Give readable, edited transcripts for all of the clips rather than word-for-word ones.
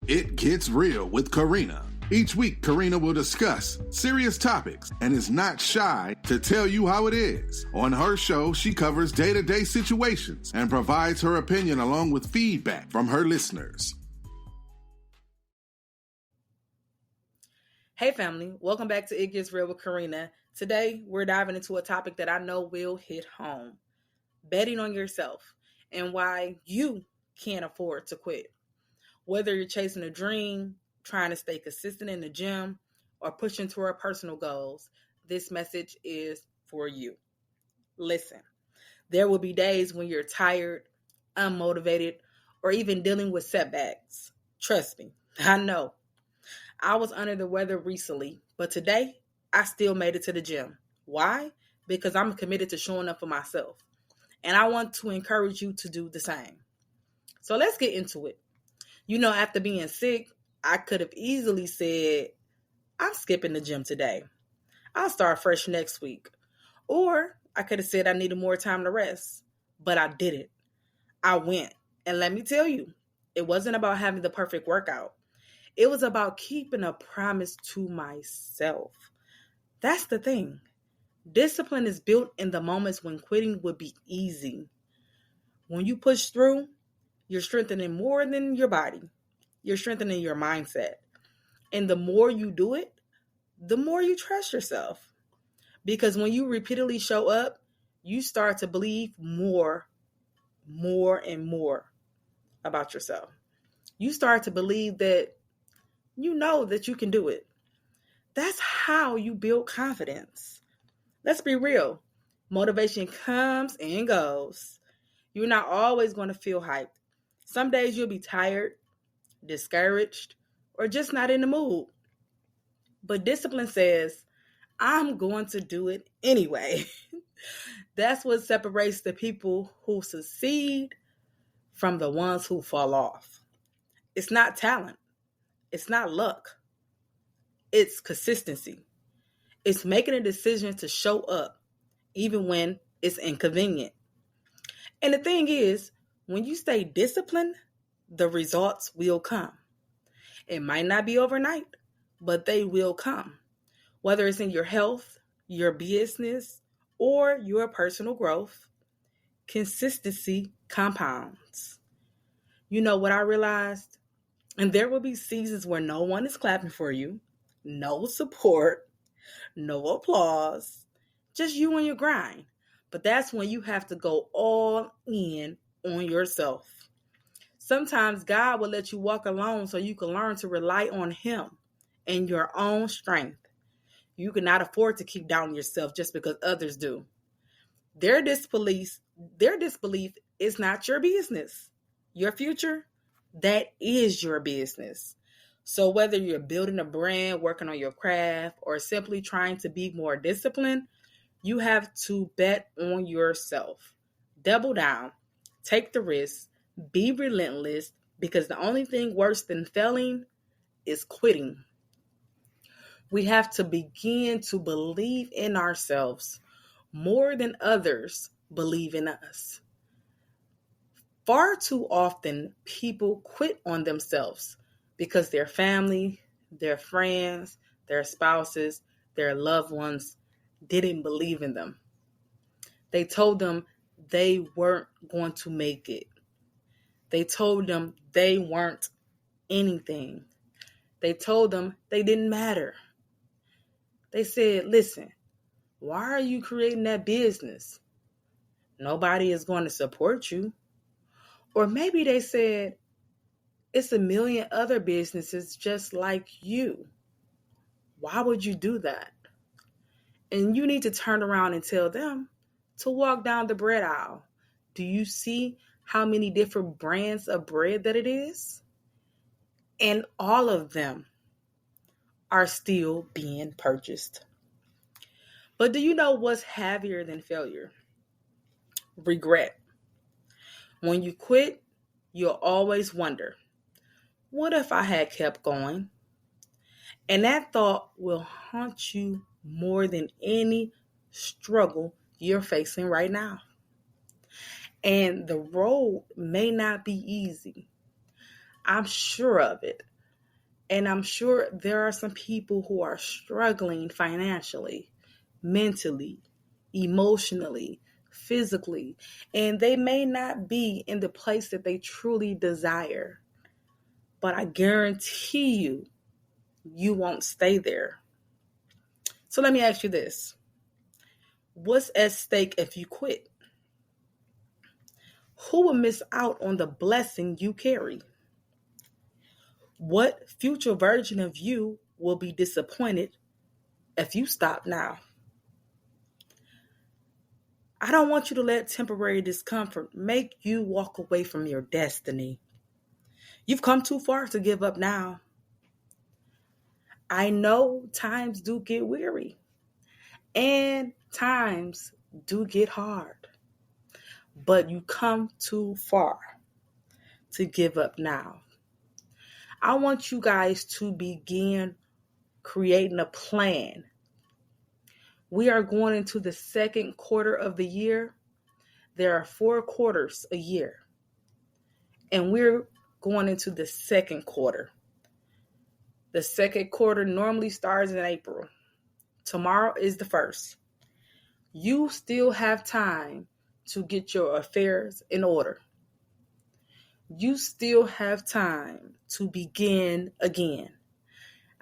It Gets Real with Karina. Each week, Karina will discuss serious topics and is not shy to tell you how it is. On her show, she covers day-to-day situations and provides her opinion along with feedback from her listeners. Hey family, welcome back to It Gets Real with Karina. Today, we're diving into a topic that I know will hit home. Betting on yourself and why you can't afford to quit. Whether you're chasing a dream, trying to stay consistent in the gym, or pushing toward personal goals, this message is for you. Listen, there will be days when you're tired, unmotivated, or even dealing with setbacks. Trust me, I know. I was under the weather recently, but today I still made it to the gym. Why? Because I'm committed to showing up for myself. And I want to encourage you to do the same. So let's get into it. You know, after being sick, I could have easily said, I'm skipping the gym today. I'll start fresh next week. Or I could have said I needed more time to rest. But I didn't. I went. And let me tell you, it wasn't about having the perfect workout. It was about keeping a promise to myself. That's the thing. Discipline is built in the moments when quitting would be easy. When you push through, you're strengthening more than your body. You're strengthening your mindset. And the more you do it, the more you trust yourself. Because when you repeatedly show up, you start to believe more and more about yourself. You start to believe that you know that you can do it. That's how you build confidence. Let's be real. Motivation comes and goes. You're not always going to feel hyped. Some days you'll be tired, discouraged, or just not in the mood. But discipline says, I'm going to do it anyway. That's what separates the people who succeed from the ones who fall off. It's not talent. It's not luck. It's consistency. It's making a decision to show up, even when it's inconvenient. And the thing is, when you stay disciplined, the results will come. It might not be overnight, but they will come. Whether it's in your health, your business, or your personal growth, consistency compounds. You know what I realized? And there will be seasons where no one is clapping for you, no support, no applause, just you and your grind. But that's when you have to go all in on yourself. Sometimes God will let you walk alone so you can learn to rely on Him and your own strength. You cannot afford to keep down yourself just because others do. Their disbelief is not your business. Your future, that is your business. So whether you're building a brand, working on your craft, or simply trying to be more disciplined, you have to bet on yourself. Double down, take the risk, be relentless, because the only thing worse than failing is quitting. We have to begin to believe in ourselves more than others believe in us. Far too often, people quit on themselves because their family, their friends, their spouses, their loved ones didn't believe in them. They told them they weren't going to make it. They told them they weren't anything. They told them they didn't matter. They said, listen, why are you creating that business? Nobody is going to support you. Or maybe they said, it's a million other businesses just like you. Why would you do that? And you need to turn around and tell them to walk down the bread aisle. Do you see how many different brands of bread that it is? And all of them are still being purchased. But do you know what's heavier than failure? Regret. When you quit, you'll always wonder, what if I had kept going? And that thought will haunt you more than any struggle you're facing right now. And the road may not be easy. I'm sure of it. And I'm sure there are some people who are struggling financially, mentally, emotionally, physically, and they may not be in the place that they truly desire. But I guarantee you, you won't stay there. So let me ask you this. What's at stake if you quit? Who will miss out on the blessing you carry? What future version of you will be disappointed if you stop now? I don't want you to let temporary discomfort make you walk away from your destiny. You've come too far to give up now. I know times do get weary and times do get hard, but you come too far to give up now. I want you guys to begin creating a plan. We are going into the second quarter of the year. There are 4 quarters a year, and we're going into the second quarter. The second quarter normally starts in April. Tomorrow is the 1st. You still have time to get your affairs in order. You still have time to begin again.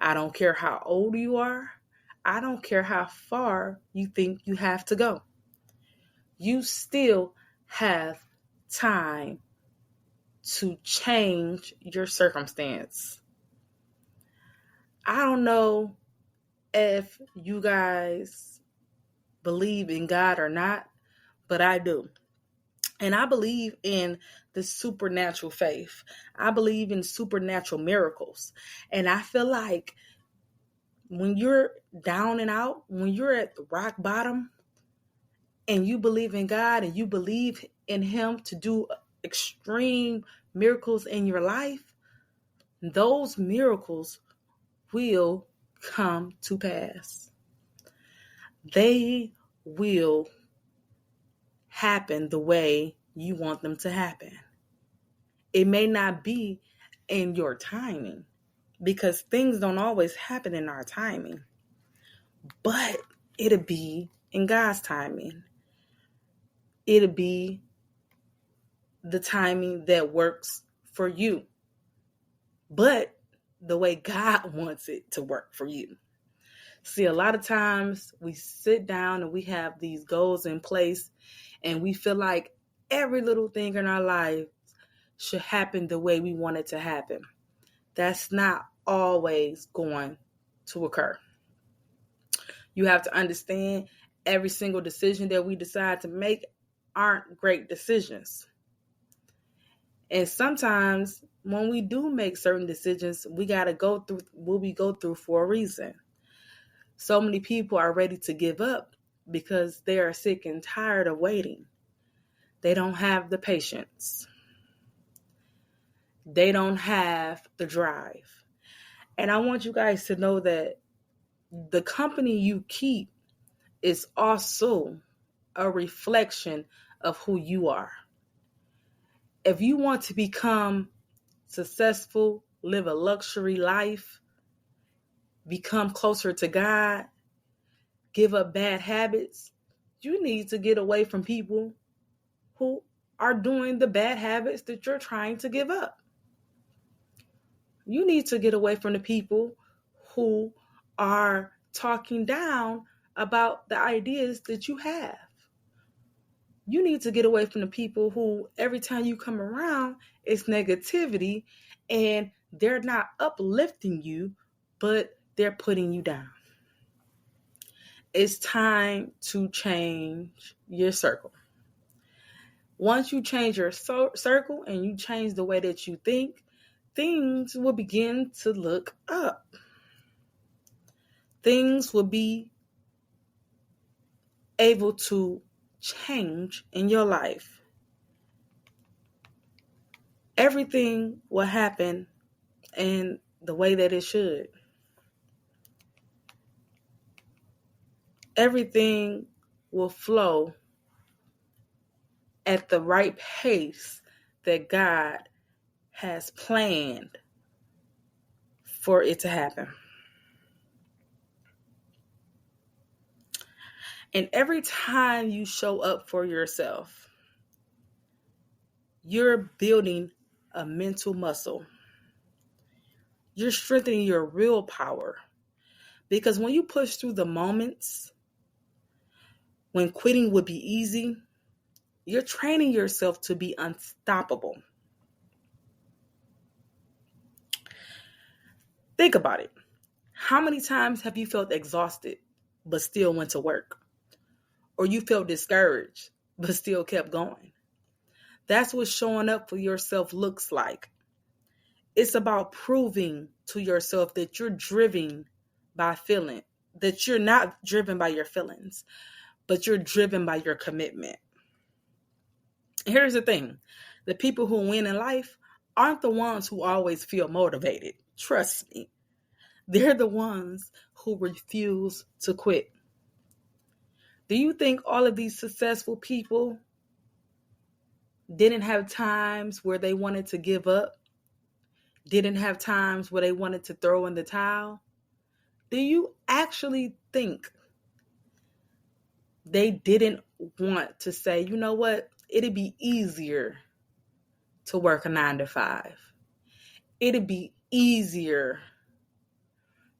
I don't care how old you are. I don't care how far you think you have to go. You still have time to change your circumstance. I don't know if you guys believe in God or not, but I do. And I believe in the supernatural faith. I believe in supernatural miracles. And I feel like when you're down and out, when you're at the rock bottom, and you believe in God and you believe in Him to do extreme miracles in your life, those miracles will come to pass. They will happen the way you want them to happen. It may not be in your timing, because things don't always happen in our timing, but it'll be in God's timing. It'll be the timing that works for you, but the way God wants it to work for you. See, a lot of times we sit down and we have these goals in place and we feel like every little thing in our life should happen the way we want it to happen. That's not always going to occur. You have to understand, every single decision that we decide to make aren't great decisions. And sometimes when we do make certain decisions, we got to go through what we go through for a reason. So many people are ready to give up because they are sick and tired of waiting. They don't have the patience. They don't have the drive. And I want you guys to know that the company you keep is also a reflection of who you are. If you want to become successful, live a luxury life, become closer to God, give up bad habits, you need to get away from people who are doing the bad habits that you're trying to give up. You need to get away from the people who are talking down about the ideas that you have. You need to get away from the people who every time you come around, it's negativity and they're not uplifting you, but they're putting you down. It's time to change your circle. Once you change your circle and you change the way that you think, things will begin to look up. Things will be able to change in your life. Everything will happen in the way that it should. Everything will flow at the right pace that God has planned for it to happen. And every time you show up for yourself, you're building a mental muscle. You're strengthening your willpower. Because when you push through the moments when quitting would be easy, you're training yourself to be unstoppable. Think about it. How many times have you felt exhausted but still went to work? Or you felt discouraged but still kept going? That's what showing up for yourself looks like. It's about proving to yourself that you're driven by feeling, that you're not driven by your feelings, but you're driven by your commitment. Here's the thing. The people who win in life aren't the ones who always feel motivated. Trust me. They're the ones who refuse to quit. Do you think all of these successful people didn't have times where they wanted to give up? Didn't have times where they wanted to throw in the towel? Do you actually think they didn't want to say, you know what? It'd be easier to work a 9-to-5. It'd be easier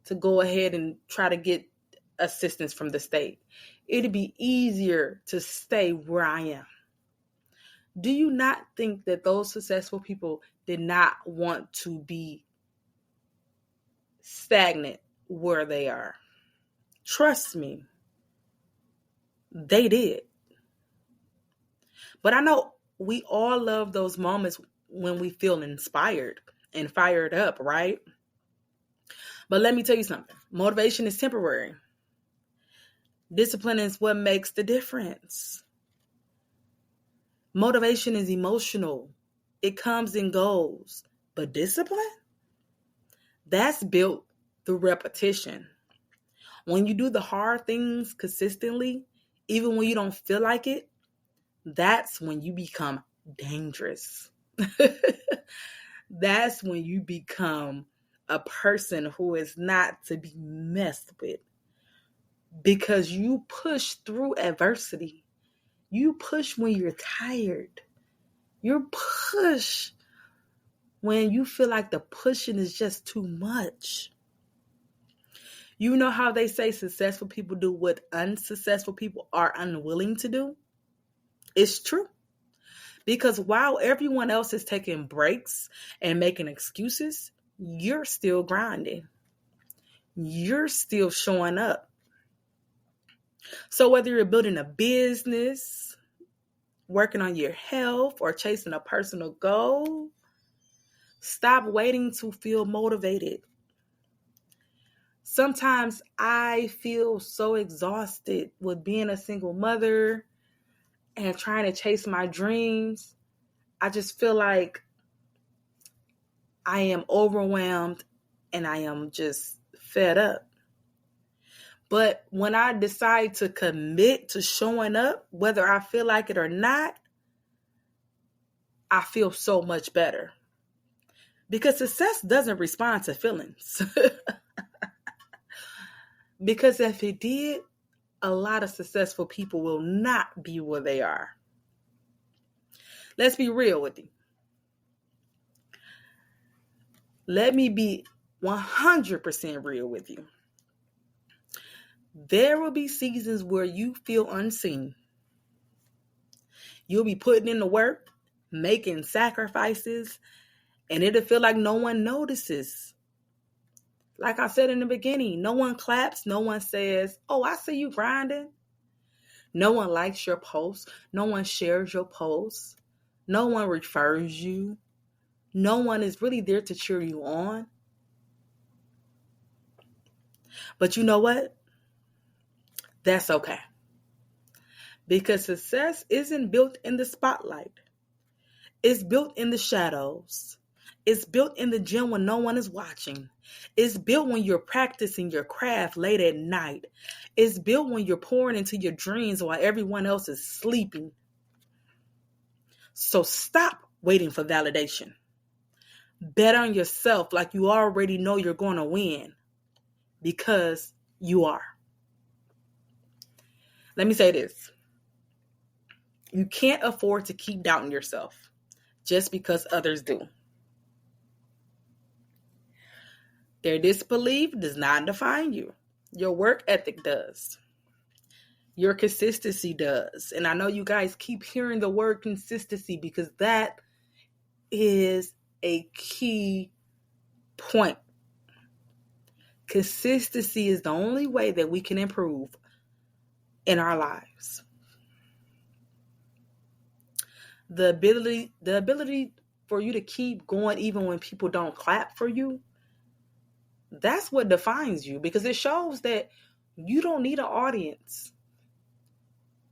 to go ahead and try to get assistance from the state. It'd be easier to stay where I am. Do you not think that those successful people did not want to be stagnant where they are? Trust me, they did. But I know we all love those moments when we feel inspired and fired up, right? But let me tell you something. Motivation is temporary. Discipline is what makes the difference. Motivation is emotional. It comes and goes. But discipline? That's built through repetition. When you do the hard things consistently, even when you don't feel like it, that's when you become dangerous. That's when you become a person who is not to be messed with. Because you push through adversity. You push when you're tired. You push when you feel like the pushing is just too much. You know how they say successful people do what unsuccessful people are unwilling to do? It's true. Because while everyone else is taking breaks and making excuses, you're still grinding. You're still showing up. So whether you're building a business, working on your health, or chasing a personal goal, stop waiting to feel motivated. Sometimes I feel so exhausted with being a single mother and trying to chase my dreams. I just feel like I am overwhelmed and I am just fed up. But when I decide to commit to showing up, whether I feel like it or not, I feel so much better. Because success doesn't respond to feelings. Because if it did, a lot of successful people will not be where they are. Let's be real with you. Let me be 100% real with you. There will be seasons where you feel unseen. You'll be putting in the work, making sacrifices, and it'll feel like no one notices. Like I said in the beginning, no one claps, no one says, "Oh, I see you grinding." No one likes your post. No one shares your post. No one refers you. No one is really there to cheer you on. But you know what? That's okay. Because success isn't built in the spotlight. It's built in the shadows. It's built in the gym when no one is watching. It's built when you're practicing your craft late at night. It's built when you're pouring into your dreams while everyone else is sleeping. So stop waiting for validation. Bet on yourself like you already know you're going to win, because you are. Let me say this. You can't afford to keep doubting yourself just because others do. Their disbelief does not define you. Your work ethic does. Your consistency does. And I know you guys keep hearing the word consistency because that is a key point. Consistency is the only way that we can improve in our lives. The ability for you to keep going even when people don't clap for you, that's what defines you, because it shows that you don't need an audience.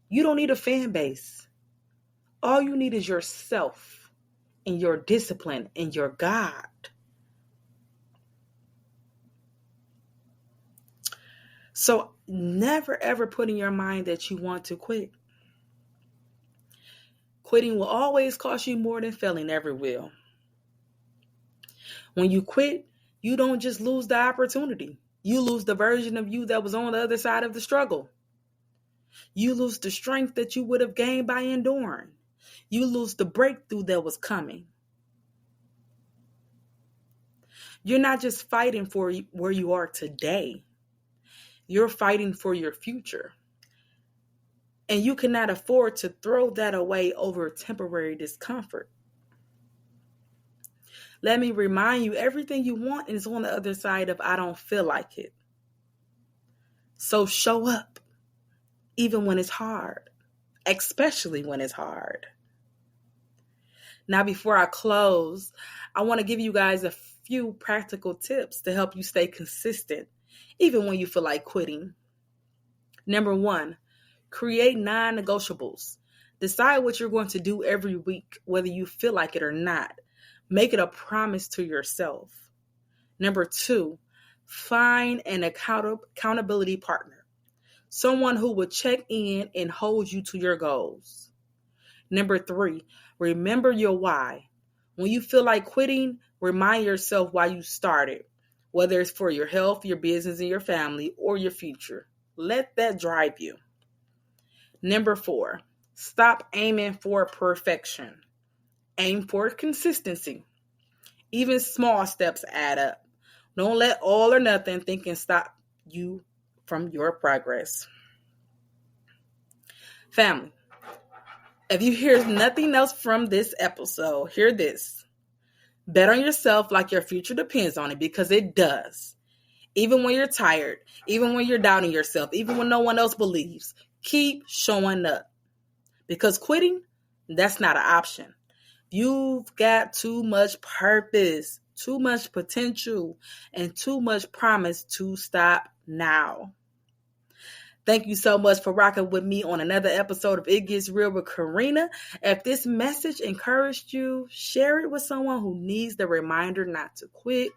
You don't need a fan base. All you need is yourself and your discipline and your God. So never ever put in your mind that you want to quit. Quitting will always cost you more than failing ever will. When you quit, you don't just lose the opportunity. You lose the version of you that was on the other side of the struggle. You lose the strength that you would have gained by enduring. You lose the breakthrough that was coming. You're not just fighting for where you are today. You're fighting for your future. And you cannot afford to throw that away over temporary discomfort. Let me remind you, everything you want is on the other side of I don't feel like it. So show up, even when it's hard, especially when it's hard. Now, before I close, I want to give you guys a few practical tips to help you stay consistent, even when you feel like quitting. Number 1, create non-negotiables. Decide what you're going to do every week, whether you feel like it or not. Make it a promise to yourself. Number 2, find an accountability partner. Someone who will check in and hold you to your goals. Number 3, remember your why. When you feel like quitting, remind yourself why you started, whether it's for your health, your business, and your family, or your future. Let that drive you. Number 4, stop aiming for perfection. Aim for consistency. Even small steps add up. Don't let all or nothing thinking stop you from your progress. Family, if you hear nothing else from this episode, hear this. Bet on yourself like your future depends on it, because it does. Even when you're tired, even when you're doubting yourself, even when no one else believes, keep showing up. Because quitting, that's not an option. You've got too much purpose, too much potential, and too much promise to stop now. Thank you so much for rocking with me on another episode of It Gets Real with Karina. If this message encouraged you, share it with someone who needs the reminder not to quit.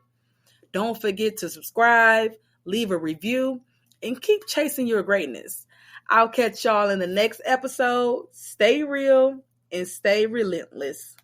Don't forget to subscribe, leave a review, and keep chasing your greatness. I'll catch y'all in the next episode. Stay real and stay relentless.